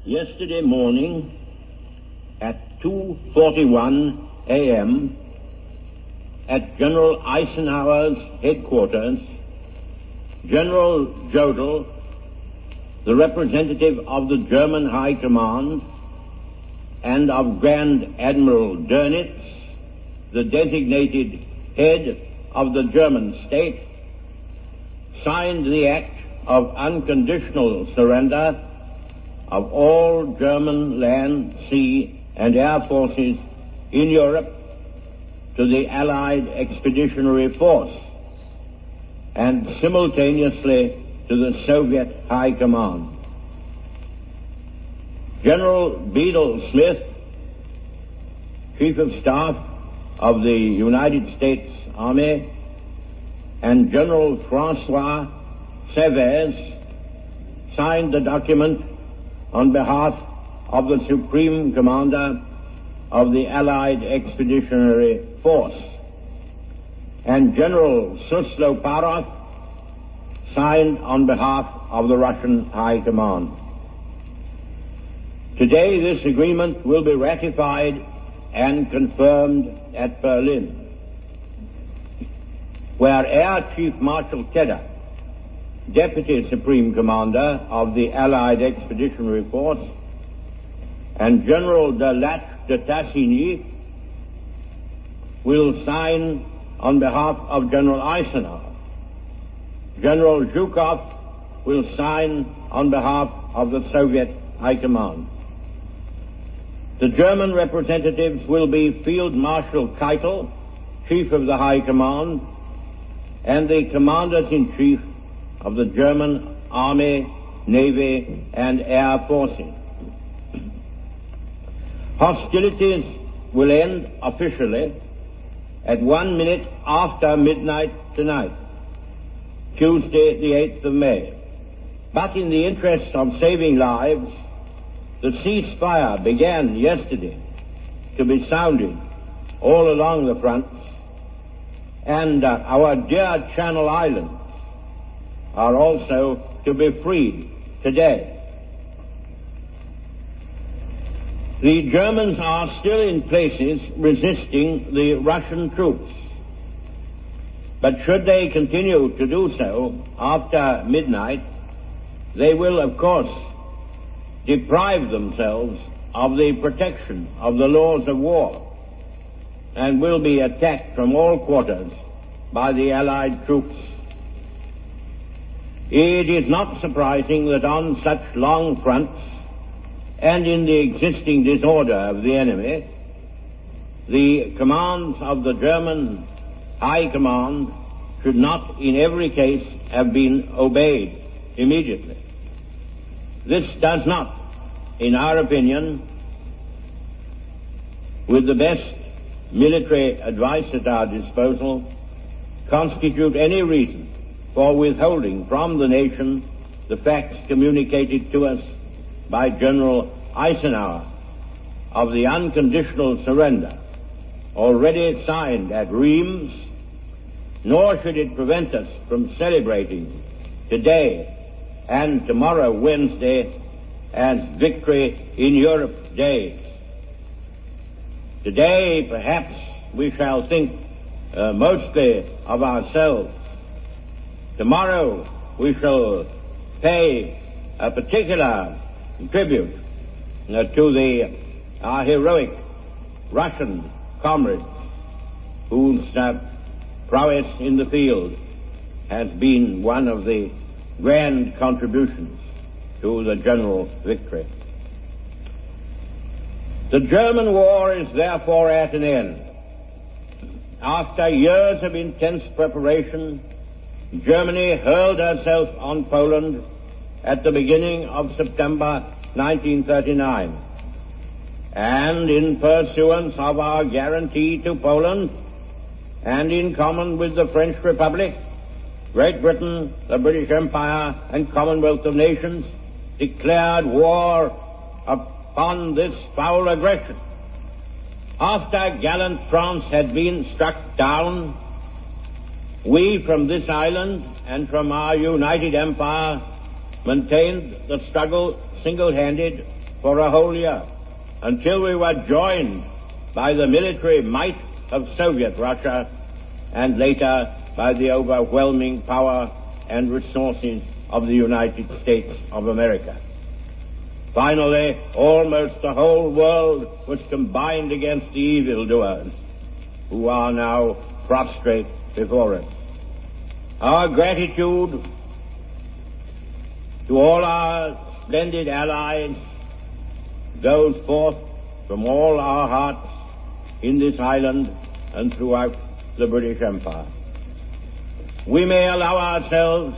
Yesterday morning at 2:41 a.m. at General Eisenhower's headquarters, General Jodl, the representative of the German High Command, and of Grand Admiral Dönitz, the designated head of the German state, signed the act of unconditional surrender of all German land, sea, and air forces in Europe to the Allied Expeditionary Force and simultaneously to the Soviet High Command. General Bedell Smith, Chief of Staff of the United States Army, and General Francois Severs signed the document on behalf of the Supreme Commander of the Allied Expeditionary Force, and General Susloparov signed on behalf of the Russian High Command. Today, this agreement will be ratified and confirmed at Berlin, where Air Chief Marshal Tedder, Deputy Supreme Commander of the Allied Expeditionary Force, and General de Lattre de Tassigny will sign on behalf of General Eisenhower. General Zhukov will sign on behalf of the Soviet High Command. The German representatives will be Field Marshal Keitel, Chief of the High Command, and the Commanders-in-Chief of the German Army, Navy, and Air Forces. Hostilities will end officially at 1 minute after midnight tonight, Tuesday, the 8th of May. But in the interest of saving lives, the ceasefire began yesterday to be sounded all along the fronts, and our dear Channel Islands are also to be freed today. The Germans are still in places resisting the Russian troops, but should they continue to do so after midnight, they will, of course, deprive themselves of the protection of the laws of war and will be attacked from all quarters by the Allied troops. It is not surprising that on such long fronts and in the existing disorder of the enemy, the commands of the German High Command should not in every case have been obeyed immediately. This does not, in our opinion, with the best military advice at our disposal, constitute any reason for withholding from the nation the facts communicated to us by General Eisenhower of the unconditional surrender already signed at Reims, nor should it prevent us from celebrating today and tomorrow, Wednesday, as Victory in Europe days. Today, perhaps, we shall think mostly of ourselves. Tomorrow, we shall pay a particular tribute to our heroic Russian comrades whose prowess in the field has been one of the grand contributions to the general victory. The German war is therefore at an end. After years of intense preparation, Germany hurled herself on Poland at the beginning of September 1939. And in pursuance of our guarantee to Poland, and in common with the French Republic, Great Britain, the British Empire, and Commonwealth of Nations declared war upon this foul aggression. After gallant France had been struck down, we from this island and from our united empire maintained the struggle single-handed for a whole year, until we were joined by the military might of Soviet Russia and later by the overwhelming power and resources of the United States of America. Finally, almost the whole world was combined against the evildoers, who are now prostrate before us. Our gratitude to all our splendid allies goes forth from all our hearts in this island and throughout the British Empire. We may allow ourselves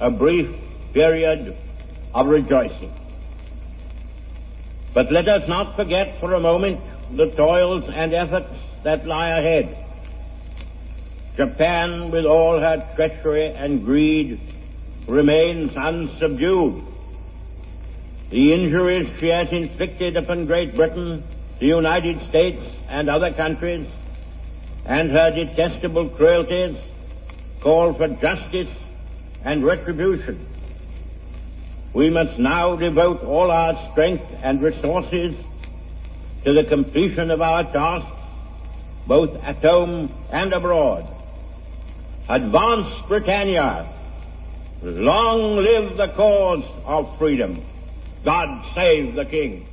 a brief period of rejoicing. But let us not forget for a moment the toils and efforts that lie ahead. Japan, with all her treachery and greed, remains unsubdued. The injuries she has inflicted upon Great Britain, the United States, and other countries, and her detestable cruelties call for justice and retribution. We must now devote all our strength and resources to the completion of our tasks, both at home and abroad. Advance Britannia! Long live the cause of freedom! God save the King!